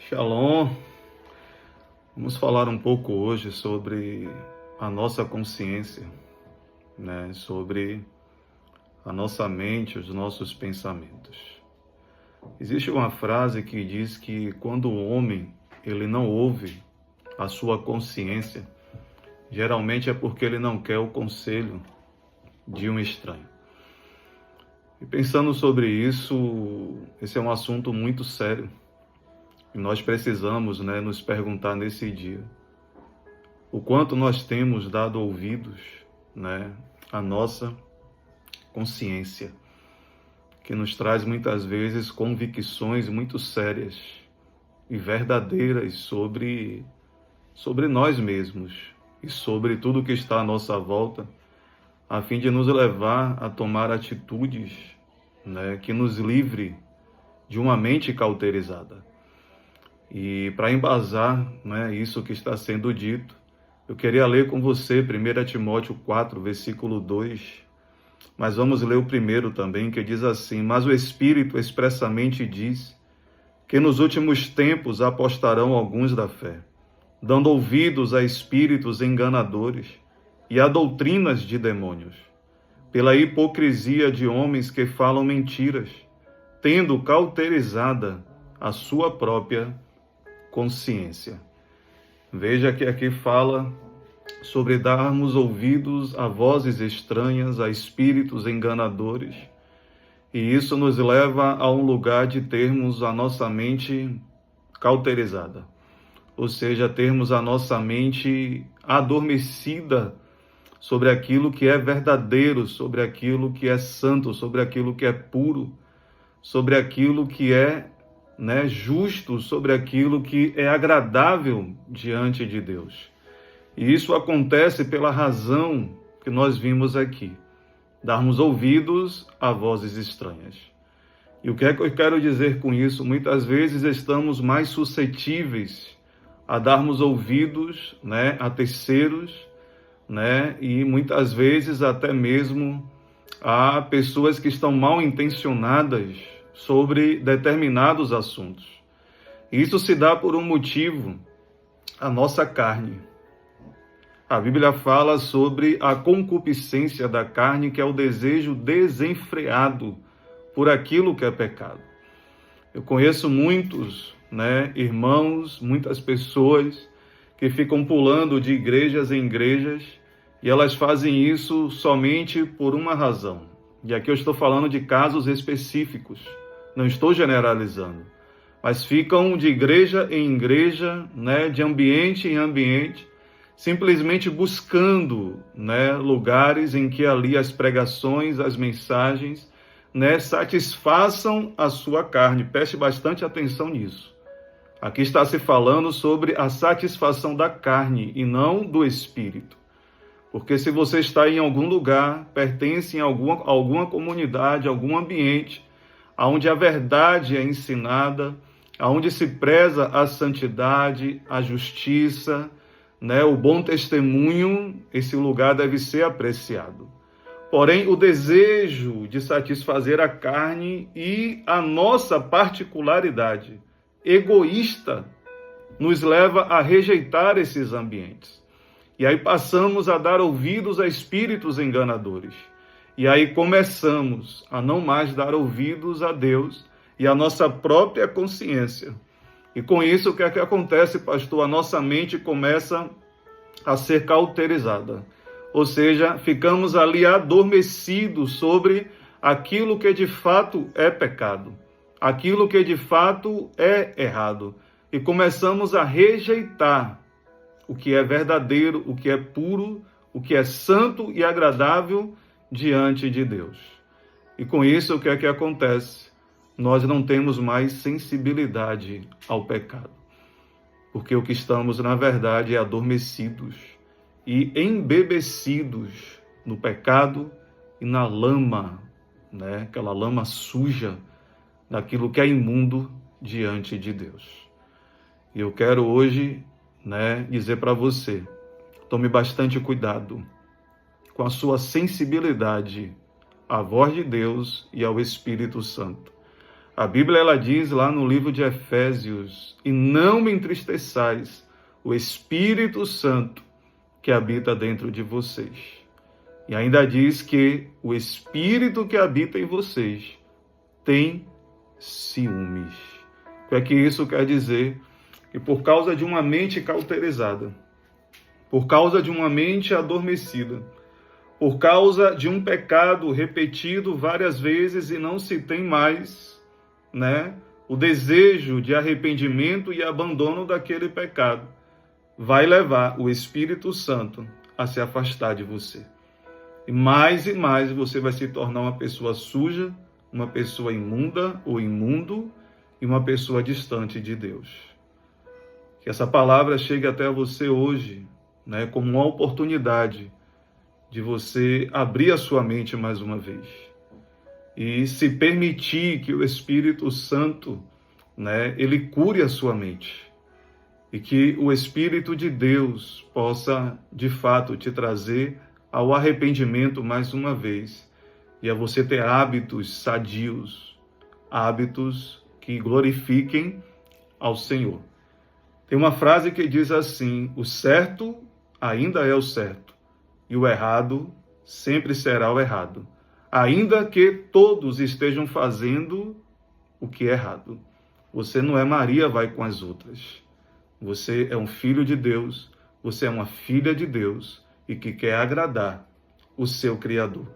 Shalom. Vamos falar um pouco hoje sobre a nossa consciência, sobre a nossa mente, os nossos pensamentos. Existe uma frase que diz que quando o homem ele não ouve a sua consciência, geralmente é porque ele não quer o conselho de um estranho. E pensando sobre isso, esse é um assunto muito sério. E nós precisamos, nos perguntar nesse dia o quanto nós temos dado ouvidos, à nossa consciência, que nos traz muitas vezes convicções muito sérias e verdadeiras sobre nós mesmos e sobre tudo que está à nossa volta, a fim de nos levar a tomar atitudes, que nos livre de uma mente cauterizada. E para embasar, isso que está sendo dito, eu queria ler com você 1 Timóteo 4, versículo 2, mas vamos ler o primeiro também, que diz assim: mas o Espírito expressamente diz que nos últimos tempos apostarão alguns da fé, dando ouvidos a espíritos enganadores e a doutrinas de demônios, pela hipocrisia de homens que falam mentiras, tendo cauterizada a sua própria consciência. Veja que aqui fala sobre darmos ouvidos a vozes estranhas, a espíritos enganadores, e isso nos leva a um lugar de termos a nossa mente cauterizada, ou seja, termos a nossa mente adormecida sobre aquilo que é verdadeiro, sobre aquilo que é santo, sobre aquilo que é puro, sobre aquilo que é justo, sobre aquilo que é agradável diante de Deus. E isso acontece pela razão que nós vimos aqui: darmos ouvidos a vozes estranhas. E o que é que eu quero dizer com isso? Muitas vezes estamos mais suscetíveis a darmos ouvidos, a terceiros, e muitas vezes até mesmo a pessoas que estão mal intencionadas sobre determinados assuntos. Isso se dá por um motivo: a nossa carne. A Bíblia fala sobre a concupiscência da carne, que é o desejo desenfreado por aquilo que é pecado. Eu conheço muitos, irmãos, muitas pessoas que ficam pulando de igrejas em igrejas, e elas fazem isso somente por uma razão. E aqui eu estou falando de casos específicos, não estou generalizando, mas ficam de igreja em igreja, de ambiente em ambiente, simplesmente buscando, lugares em que ali as pregações, as mensagens, satisfaçam a sua carne. Preste bastante atenção nisso. Aqui está se falando sobre a satisfação da carne e não do espírito. Porque se você está em algum lugar, pertence a alguma comunidade, algum ambiente, onde a verdade é ensinada, onde se preza a santidade, a justiça, o bom testemunho, esse lugar deve ser apreciado. Porém, o desejo de satisfazer a carne e a nossa particularidade egoísta nos leva a rejeitar esses ambientes. E aí passamos a dar ouvidos a espíritos enganadores. E aí começamos a não mais dar ouvidos a Deus e a nossa própria consciência. E com isso, o que é que acontece, pastor? A nossa mente começa a ser cauterizada. Ou seja, ficamos ali adormecidos sobre aquilo que de fato é pecado, aquilo que de fato é errado. E começamos a rejeitar o que é verdadeiro, o que é puro, o que é santo e agradável diante de Deus. E com isso, o que é que acontece? Nós não temos mais sensibilidade ao pecado, porque o que estamos, na verdade, é adormecidos e embebecidos no pecado e na lama, aquela lama suja daquilo que é imundo diante de Deus. E eu quero hoje dizer para você: tome bastante cuidado com a sua sensibilidade à voz de Deus e ao Espírito Santo. A Bíblia ela diz lá no livro de Efésios: e não me entristeçais o Espírito Santo que habita dentro de vocês. E ainda diz que o Espírito que habita em vocês tem ciúmes. O que é que isso quer dizer? Que por causa de uma mente cauterizada, por causa de uma mente adormecida, por causa de um pecado repetido várias vezes e não se tem mais, o desejo de arrependimento e abandono daquele pecado, vai levar o Espírito Santo a se afastar de você. E mais você vai se tornar uma pessoa suja, uma pessoa imunda ou imundo e uma pessoa distante de Deus. Que essa palavra chegue até você hoje, como uma oportunidade de você abrir a sua mente mais uma vez e se permitir que o Espírito Santo, ele cure a sua mente e que o Espírito de Deus possa, de fato, te trazer ao arrependimento mais uma vez e a você ter hábitos sadios, hábitos que glorifiquem ao Senhor. Tem uma frase que diz assim: o certo ainda é o certo e o errado sempre será o errado, ainda que todos estejam fazendo o que é errado. Você não é Maria, vai com as outras. Você é um filho de Deus, você é uma filha de Deus e que quer agradar o seu Criador.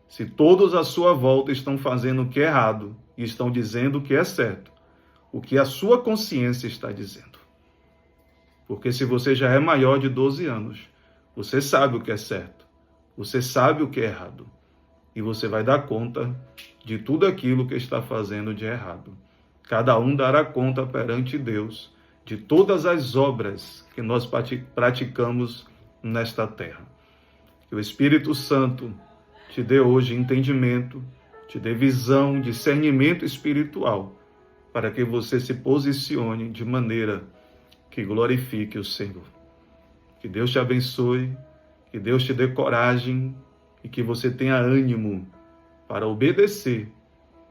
Se todos à sua volta estão fazendo o que é errado e estão dizendo o que é certo, o que a sua consciência está dizendo? Porque se você já é maior de 12 anos, você sabe o que é certo, você sabe o que é errado e você vai dar conta de tudo aquilo que está fazendo de errado. Cada um dará conta perante Deus de todas as obras que nós praticamos nesta terra. Que o Espírito Santo te dê hoje entendimento, te dê visão, discernimento espiritual, para que você se posicione de maneira que glorifique o Senhor. Que Deus te abençoe, que Deus te dê coragem e que você tenha ânimo para obedecer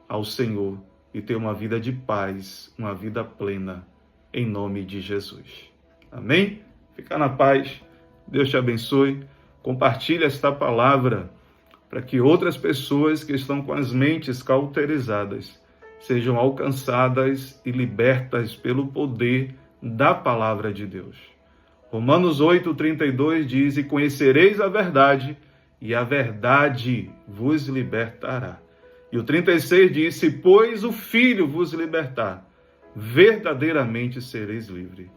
ao Senhor e ter uma vida de paz, uma vida plena, em nome de Jesus. Amém? Fica na paz. Deus te abençoe. Compartilhe esta palavra para que outras pessoas que estão com as mentes cauterizadas sejam alcançadas e libertas pelo poder da palavra de Deus. Romanos 8:32 diz: e conhecereis a verdade, e a verdade vos libertará. E o 36 diz: se, pois, o Filho vos libertar, verdadeiramente sereis livres.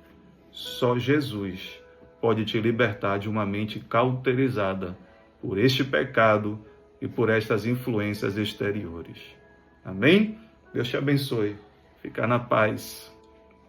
Só Jesus pode te libertar de uma mente cauterizada por este pecado e por estas influências exteriores. Amém? Deus te abençoe. Fica na paz.